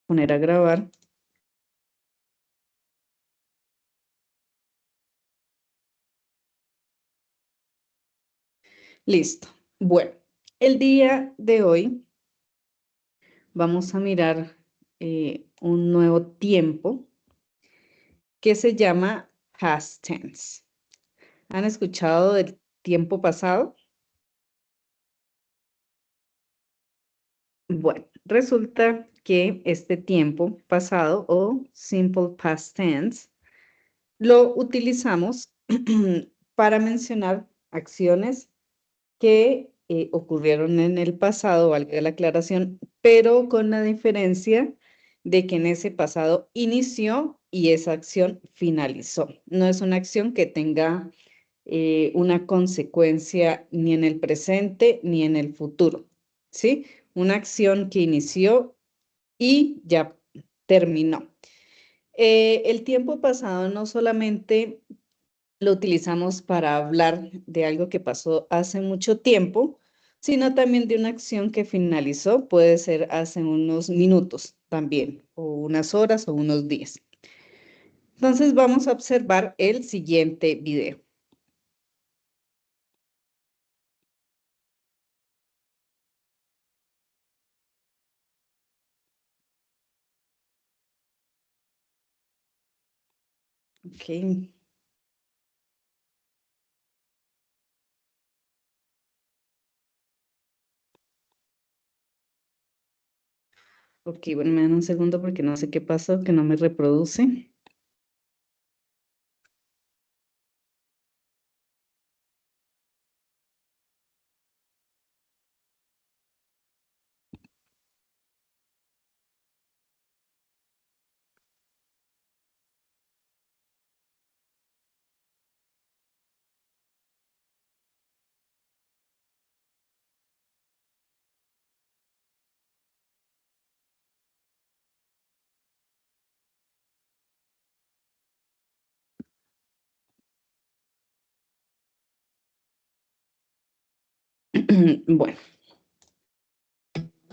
Poner a grabar. Listo. Bueno, el día de hoy vamos a mirar un nuevo tiempo que se llama past tense. ¿Han escuchado del tiempo pasado? Bueno, resulta que este tiempo pasado o simple past tense lo utilizamos para mencionar acciones que ocurrieron en el pasado, valga la aclaración, pero con la diferencia de que en ese pasado inició y esa acción finalizó. No es una acción que tenga una consecuencia ni en el presente ni en el futuro, ¿sí? Una acción que inició y ya terminó. El tiempo pasado no solamente lo utilizamos para hablar de algo que pasó hace mucho tiempo, sino también de una acción que finalizó, puede ser hace unos minutos también, o unas horas o unos días. Entonces vamos a observar el siguiente video. Ok. Ok, bueno, me dan un segundo porque no sé qué pasó, que no me reproduce. Bueno,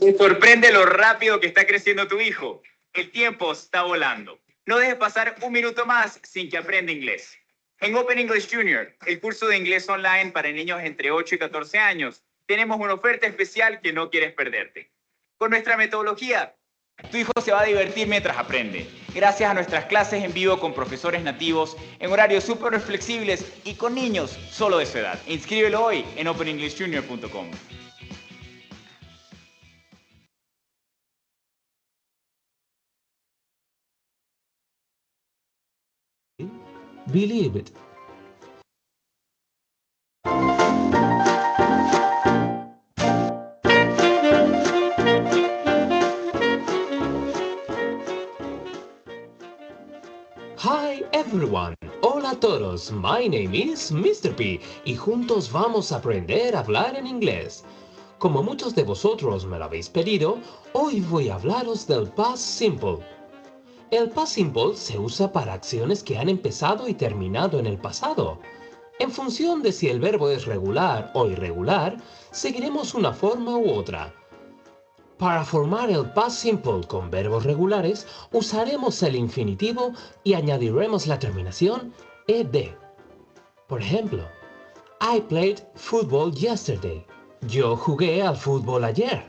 Te sorprende lo rápido que está creciendo tu hijo. El tiempo está volando. No dejes pasar un minuto más sin que aprenda inglés. En Open English Junior, el curso de inglés online para niños entre 8 y 14 años, tenemos una oferta especial que no quieres perderte. Con nuestra metodología, tu hijo se va a divertir mientras aprende, gracias a nuestras clases en vivo con profesores nativos, en horarios súper flexibles y con niños solo de su edad. Inscríbelo hoy en openenglishjunior.com. Believe it. Hi everyone. Hola a todos. My name is Mr. P y juntos vamos a aprender a hablar en inglés. Como muchos de vosotros me lo habéis pedido, hoy voy a hablaros del past simple. El past simple se usa para acciones que han empezado y terminado en el pasado. En función de si el verbo es regular o irregular, seguiremos una forma u otra. Para formar el past simple con verbos regulares, usaremos el infinitivo y añadiremos la terminación ed. Por ejemplo, I played football yesterday. Yo jugué al fútbol ayer.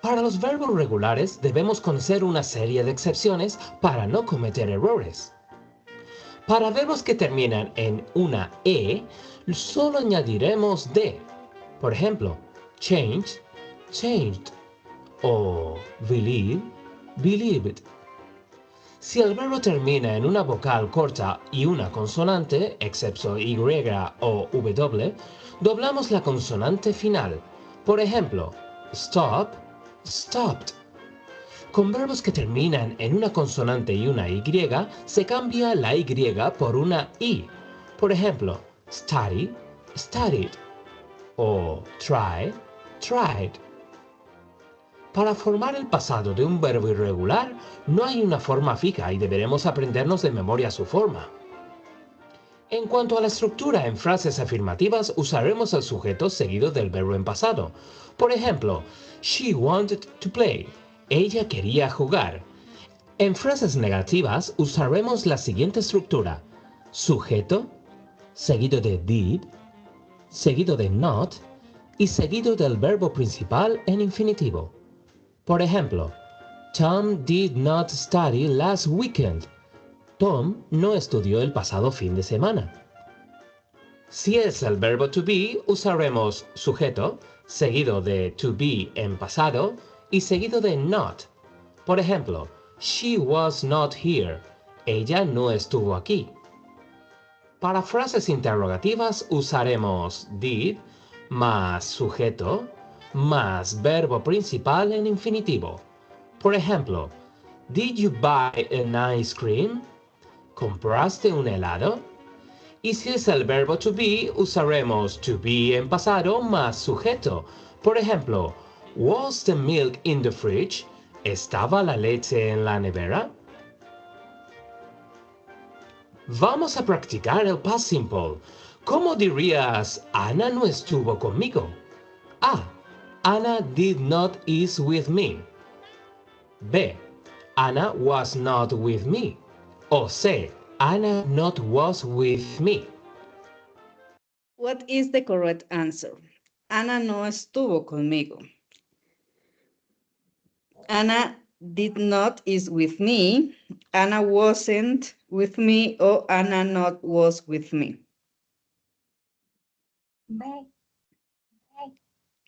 Para los verbos regulares debemos conocer una serie de excepciones para no cometer errores. Para verbos que terminan en una e, solo añadiremos de. Por ejemplo, change, changed. O believe, believed. Si el verbo termina en una vocal corta y una consonante, excepto Y o W, doblamos la consonante final. Por ejemplo, stop, stopped. Con verbos que terminan en una consonante y una Y, se cambia la Y por una I. Por ejemplo, study, studied. O try, tried. Para formar el pasado de un verbo irregular, no hay una forma fija y deberemos aprendernos de memoria su forma. En cuanto a la estructura en frases afirmativas, usaremos el sujeto seguido del verbo en pasado. Por ejemplo, she wanted to play. Ella quería jugar. En frases negativas usaremos la siguiente estructura. Sujeto, seguido de did, seguido de not y seguido del verbo principal en infinitivo. Por ejemplo, Tom did not study last weekend. Tom no estudió el pasado fin de semana. Si es el verbo to be, usaremos sujeto, seguido de to be en pasado y seguido de not. Por ejemplo, she was not here. Ella no estuvo aquí. Para frases interrogativas usaremos did más sujeto más verbo principal en infinitivo. Por ejemplo, did you buy an ice cream? ¿Compraste un helado? Y si es el verbo to be, usaremos to be en pasado más sujeto. Por ejemplo, was the milk in the fridge? ¿Estaba la leche en la nevera? Vamos a practicar el past simple. ¿Cómo dirías, Ana no estuvo conmigo? A. Anna did not eat with me. B. Anna was not with me. O C. Anna not was with me. What is the correct answer? Ana no estuvo conmigo. Ana did not is with me. Ana wasn't with me or Ana not was with me.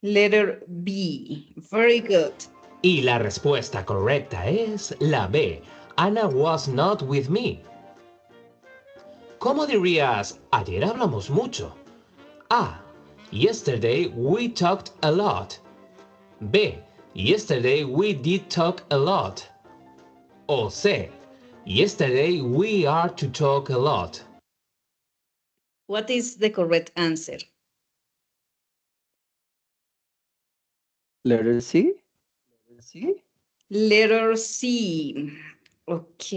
Letter B. Very good. Y la respuesta correcta es la B. Anna was not with me. ¿Cómo dirías, ayer hablamos mucho? A. Yesterday we talked a lot. B. Yesterday we did talk a lot. O C. Yesterday we are to talk a lot. What is the correct answer? Letter C. Letter C. Ok.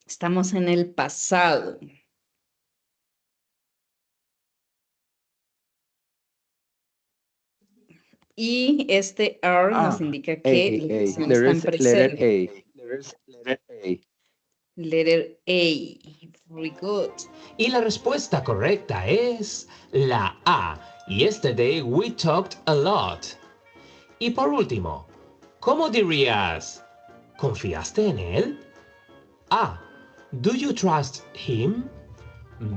Estamos en el pasado. Y este R nos indica que la acción está en presente. Letter A. Letter A. Very good. Y la respuesta correcta es la A. Yesterday we talked a lot. Y por último, ¿cómo dirías, ¿confiaste en él? A. Do you trust him?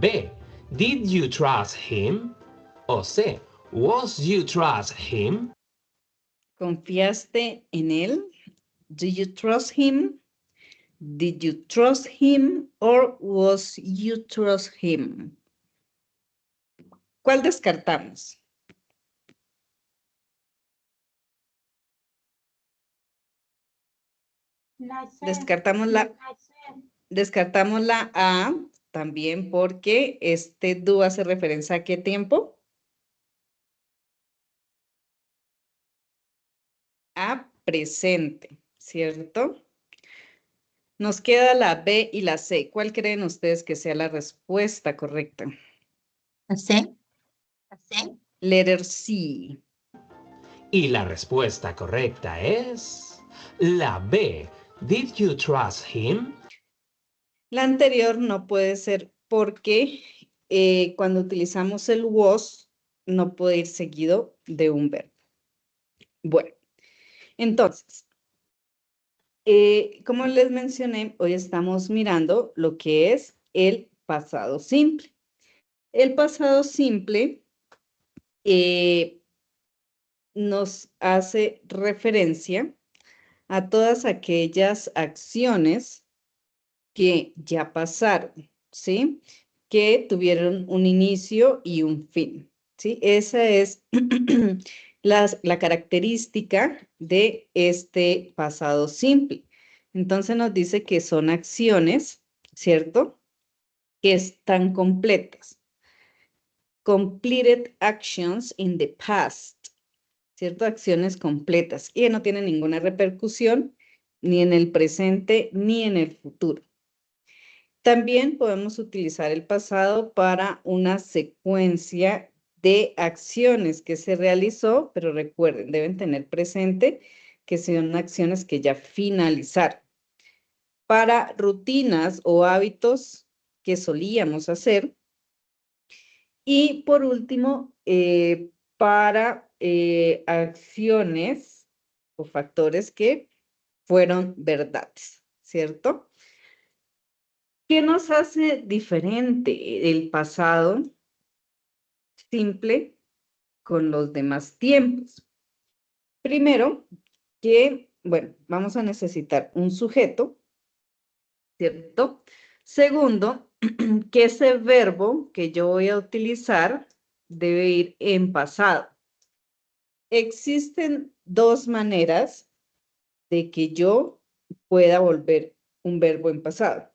B. Did you trust him? O C. Was you trust him? ¿Confiaste en él? Do you trust him? Did you trust him or was you trust him? ¿Cuál descartamos? Descartamos la A también porque este do hace referencia a qué tiempo? A presente, ¿cierto? Nos queda la B y la C. ¿Cuál creen ustedes que sea la respuesta correcta? La C. Letter C. Y la respuesta correcta es la B. Did you trust him? La anterior no puede ser porque cuando utilizamos el was no puede ir seguido de un verbo. Bueno, entonces, como les mencioné, hoy estamos mirando lo que es el pasado simple. El pasado simple nos hace referencia a todas aquellas acciones que ya pasaron, ¿sí? Que tuvieron un inicio y un fin, ¿sí? Esa es la característica de este pasado simple. Entonces nos dice que son acciones, ¿cierto? Que están completas. Completed actions in the past, ¿cierto? Acciones completas y no tienen ninguna repercusión ni en el presente ni en el futuro. También podemos utilizar el pasado para una secuencia de acciones que se realizó, pero recuerden, deben tener presente que son acciones que ya finalizaron. para rutinas o hábitos que solíamos hacer. Y por último, para acciones o factores que fueron verdades, ¿cierto? ¿Qué nos hace diferente el pasado simple con los demás tiempos? Primero, que, bueno, vamos a necesitar un sujeto, ¿cierto? Segundo, que ese verbo que yo voy a utilizar debe ir en pasado. Existen dos maneras de que yo pueda volver un verbo en pasado.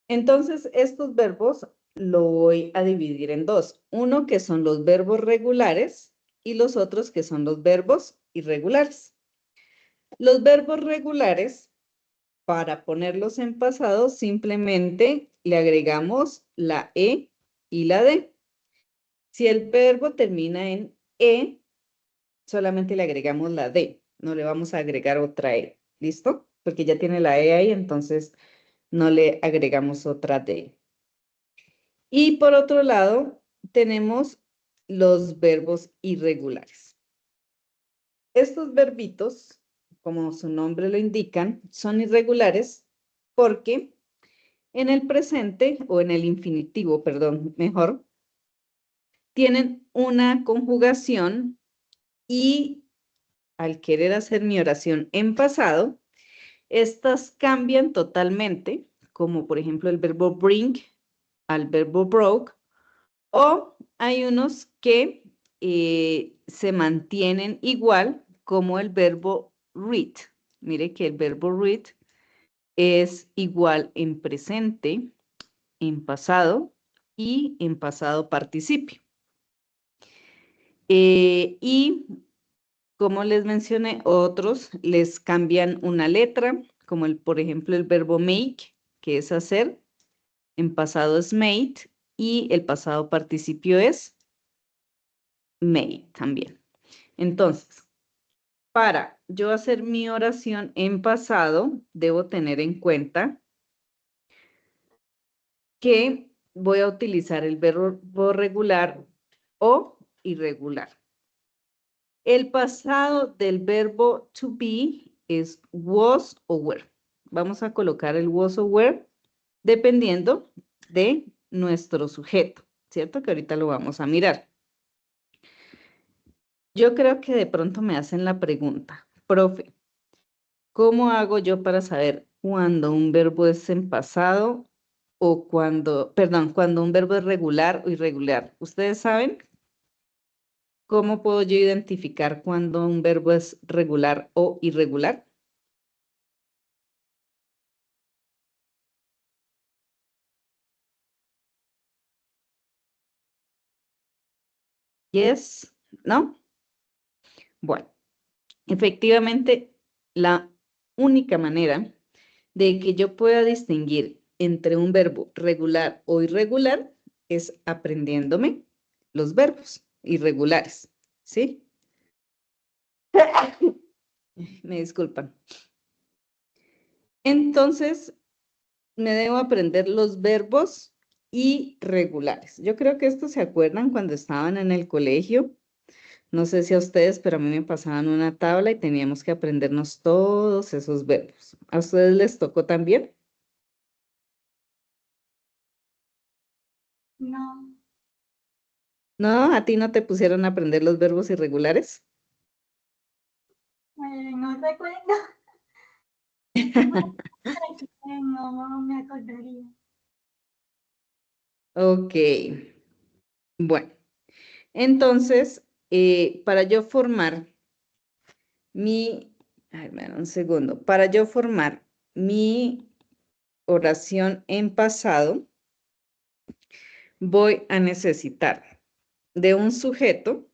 Entonces, estos verbos lo voy a dividir en dos. Uno que son los verbos regulares y los otros que son los verbos irregulares. Los verbos regulares, para ponerlos en pasado, simplemente le agregamos la E y la D. Si el verbo termina en E, solamente le agregamos la D. No le vamos a agregar otra E. ¿Listo? Porque ya tiene la E ahí, entonces no le agregamos otra D. Y por otro lado, tenemos los verbos irregulares. Estos verbitos, como su nombre lo indican, son irregulares porque en el presente, o en el infinitivo, perdón, mejor, tienen una conjugación y al querer hacer mi oración en pasado, estas cambian totalmente, como por ejemplo el verbo bring al verbo broke, o hay unos que se mantienen igual, como el verbo read. Mire que el verbo read es igual en presente, en pasado y en pasado participio. Y como les mencioné, otros les cambian una letra, como por ejemplo el verbo make, que es hacer, en pasado es made y el pasado participio es made también. Entonces, para yo hacer mi oración en pasado, debo tener en cuenta que voy a utilizar el verbo regular o irregular. El pasado del verbo to be es was o were. Vamos a colocar el was o were dependiendo de nuestro sujeto, ¿cierto? Que ahorita lo vamos a mirar. Yo creo que de pronto me hacen la pregunta, profe, ¿cómo hago yo para saber cuando un verbo es en pasado o cuando un verbo es regular o irregular? ¿Ustedes saben cómo puedo yo identificar cuando un verbo es regular o irregular? Yes, ¿no? Bueno, efectivamente, la única manera de que yo pueda distinguir entre un verbo regular o irregular es aprendiéndome los verbos irregulares, ¿sí? Me disculpan. Entonces, me debo aprender los verbos irregulares. Yo creo que estos se acuerdan cuando estaban en el colegio. No sé si a ustedes, pero a mí me pasaban una tabla y teníamos que aprendernos todos esos verbos. ¿A ustedes les tocó también? No, ¿No? ¿A ti no te pusieron a aprender los verbos irregulares? no recuerdo. No me acordaría. Ok. Bueno, entonces, para yo formar me dan un segundo, para yo formar mi oración en pasado, voy a necesitar de un sujeto,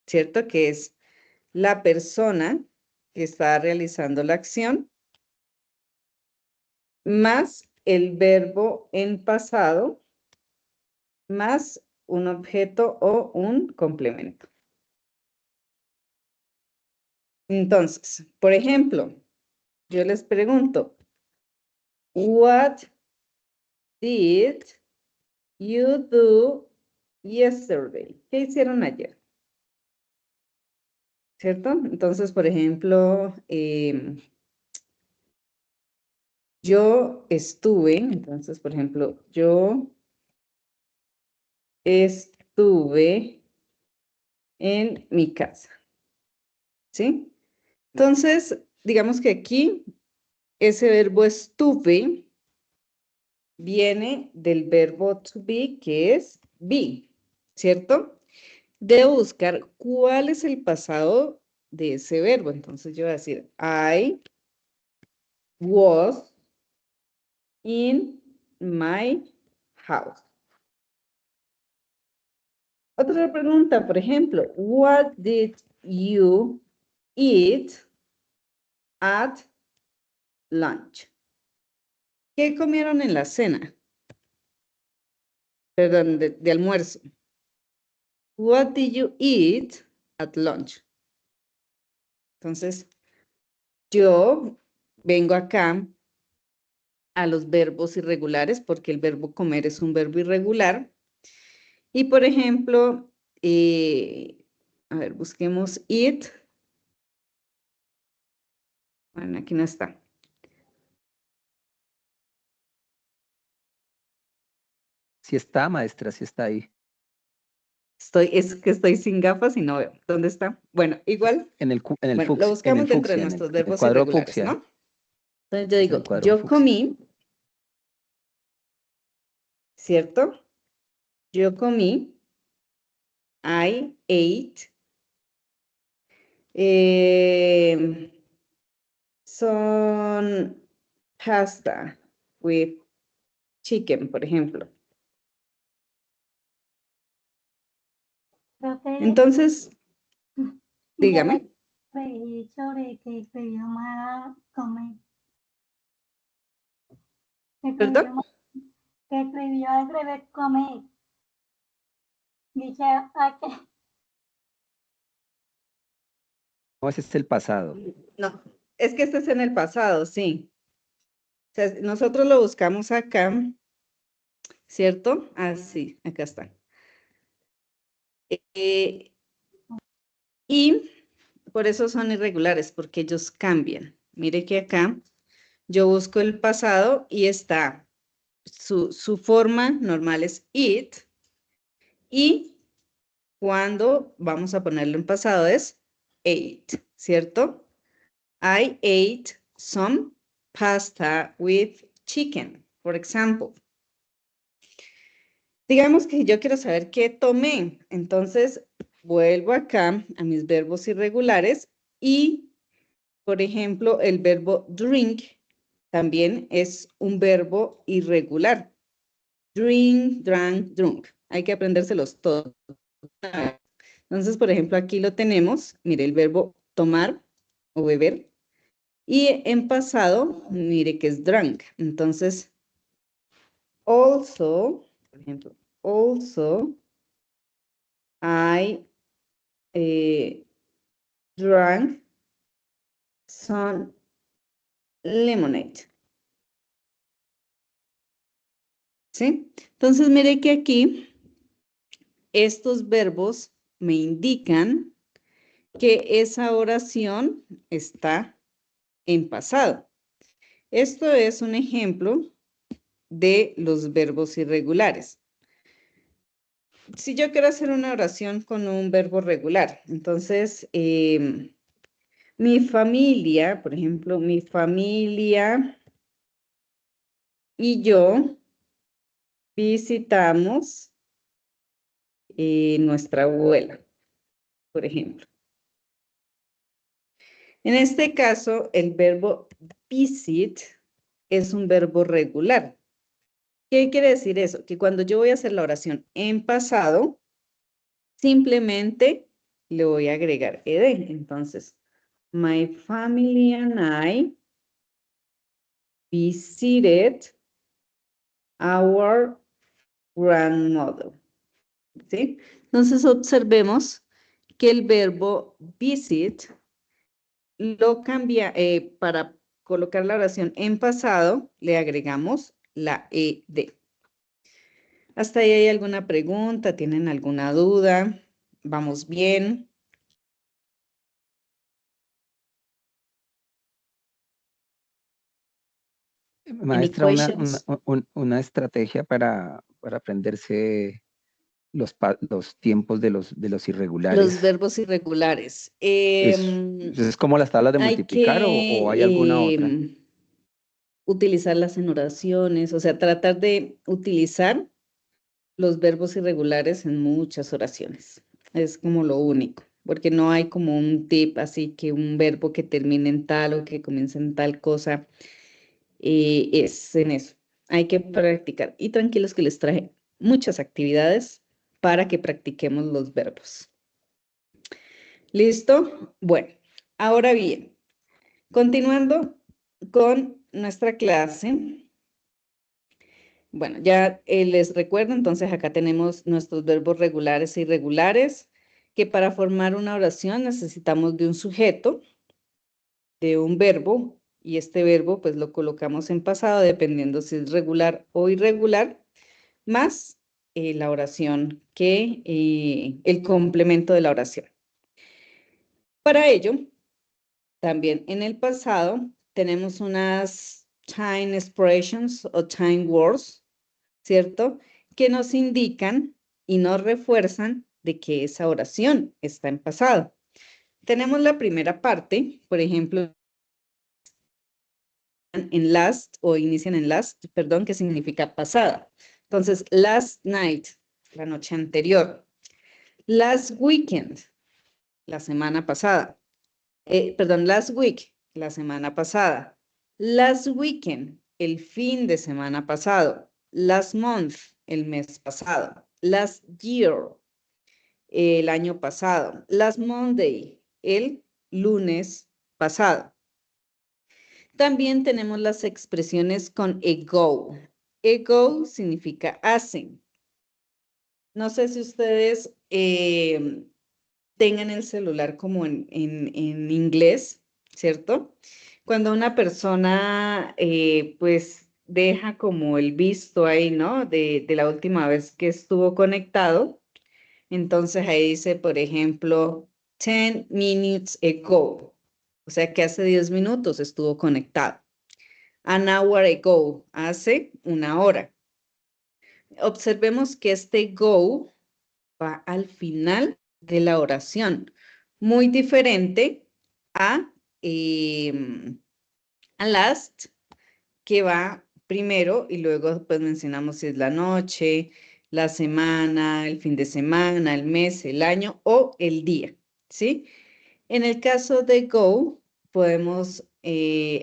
¿cierto? Que es la persona que está realizando la acción, más el verbo en pasado, más un objeto o un complemento. Entonces, por ejemplo, yo les pregunto, what did you do yesterday? ¿Qué hicieron ayer? ¿Cierto? Entonces, por ejemplo, yo estuve, entonces, por ejemplo, yo estuve en mi casa, ¿sí? Entonces, digamos que aquí ese verbo estuve viene del verbo to be, que es be, ¿cierto? Debo buscar cuál es el pasado de ese verbo. Entonces yo voy a decir, I was in my house. Otra pregunta, por ejemplo, what did you eat at lunch? ¿Qué comieron en la cena? Perdón, de almuerzo. What did you eat at lunch? Entonces, yo vengo acá a los verbos irregulares porque el verbo comer es un verbo irregular. Y por ejemplo, a ver, busquemos eat. Bueno, aquí no está. Sí está, maestra, sí está ahí. Es que estoy sin gafas y no veo. ¿Dónde está? Bueno, igual. En el Bueno, lo fucsia, buscamos dentro de nuestros en el verbos cuadro irregulares, fucsia. ¿no? Entonces yo Es en digo, el cuadro yo fucsia. comí, ¿cierto? Yo comí. I ate. Son pasta with chicken, por ejemplo. Profe, Entonces, ya dígame. le he dicho de que escribió mal comer. ¿Perdón? Que escribió al revés comer. Dice H. No, ese es el pasado. No, es que este es en el pasado, sí. O sea, nosotros lo buscamos acá, ¿cierto? Ah, sí, acá está. Y por eso son irregulares, porque ellos cambian. Mire que acá yo busco el pasado y está, su forma normal es it, y cuando vamos a ponerlo en pasado es ate, ¿cierto? I ate some pasta with chicken, por ejemplo. Digamos que yo quiero saber qué tomé, entonces vuelvo acá a mis verbos irregulares y, por ejemplo, el verbo drink también es un verbo irregular. Drink, drank, drunk. Hay que aprendérselos todos. Entonces, por ejemplo, aquí lo tenemos, mire, el verbo tomar o beber. Y en pasado, mire que es drank. Entonces, also, por ejemplo, also, I drank some lemonade. ¿Sí? Entonces, mire que aquí estos verbos me indican que esa oración está en pasado. Esto es un ejemplo de los verbos irregulares. Si yo quiero hacer una oración con un verbo regular, entonces, mi familia, por ejemplo, mi familia y yo visitamos nuestra abuela, por ejemplo. En este caso, el verbo visit es un verbo regular. ¿Qué quiere decir eso? Que cuando yo voy a hacer la oración en pasado, simplemente le voy a agregar ed. Entonces, my family and I visited our grandmother. ¿Sí? Entonces, observemos que el verbo visit lo cambia para colocar la oración en pasado, le agregamos la ed. ¿Hasta ahí hay alguna pregunta? ¿Tienen alguna duda? ¿Vamos bien? Any Maestra, questions? una estrategia para aprenderse los tiempos de los Los irregulares. verbos irregulares. Es como las tablas de Hay multiplicar o hay alguna otra. que utilizarlas en oraciones, o sea, tratar de utilizar los verbos irregulares en muchas oraciones. Es como lo único, porque no hay como un tip así que un verbo que termine en tal o que comience en tal cosa es en eso. Hay que practicar. Y tranquilos que les traje muchas actividades para que practiquemos los verbos. ¿Listo? Bueno, ahora bien, continuando con nuestra clase. Bueno, ya les recuerdo, entonces acá tenemos nuestros verbos regulares e irregulares, que para formar una oración necesitamos de un sujeto, de un verbo, y este verbo pues lo colocamos en pasado dependiendo si es regular o irregular, más la oración, el complemento de la oración. Para ello, también en el pasado tenemos unas time expressions o time words, ¿cierto? Que nos indican y nos refuerzan de que esa oración está en pasado. Tenemos la primera parte, por ejemplo, en last o inician en last, perdón, que significa pasada. Entonces, last night, la noche anterior. Last weekend, la semana pasada. Perdón, last week, la semana pasada. Last weekend, el fin de semana pasado. Last month, el mes pasado. Last year, el año pasado. Last Monday, el lunes pasado. También tenemos las expresiones con ago. Ago significa hace. No sé si ustedes tengan el celular como en inglés, ¿cierto? Cuando una persona pues deja como el visto ahí, ¿no? De la última vez que estuvo conectado. Entonces ahí dice, por ejemplo, 10 minutes ago. O sea que hace 10 minutos estuvo conectado. An hour ago, hace una hora. Observemos que este go va al final de la oración, muy diferente a last, que va primero y luego pues mencionamos si es la noche, la semana, el fin de semana, el mes, el año o el día, ¿sí? En el caso de go, podemos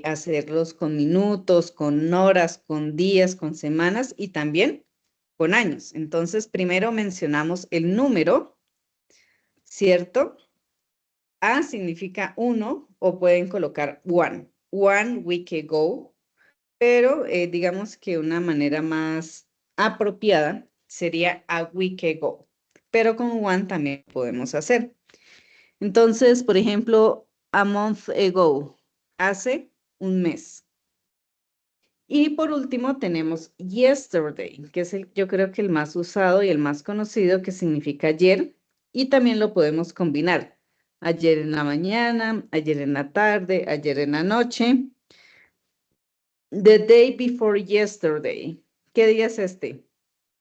hacerlos con minutos, con horas, con días, con semanas y también con años. Entonces, primero mencionamos el número, ¿cierto? A significa uno o pueden colocar one week ago, pero digamos que una manera más apropiada sería a week ago, pero con one también podemos hacer. Entonces, por ejemplo, a month ago, hace un mes. Y por último tenemos yesterday, que es yo creo que el más usado y el más conocido, que significa ayer, y también lo podemos combinar. Ayer en la mañana, ayer en la tarde, ayer en la noche. The day before yesterday. ¿Qué día es este?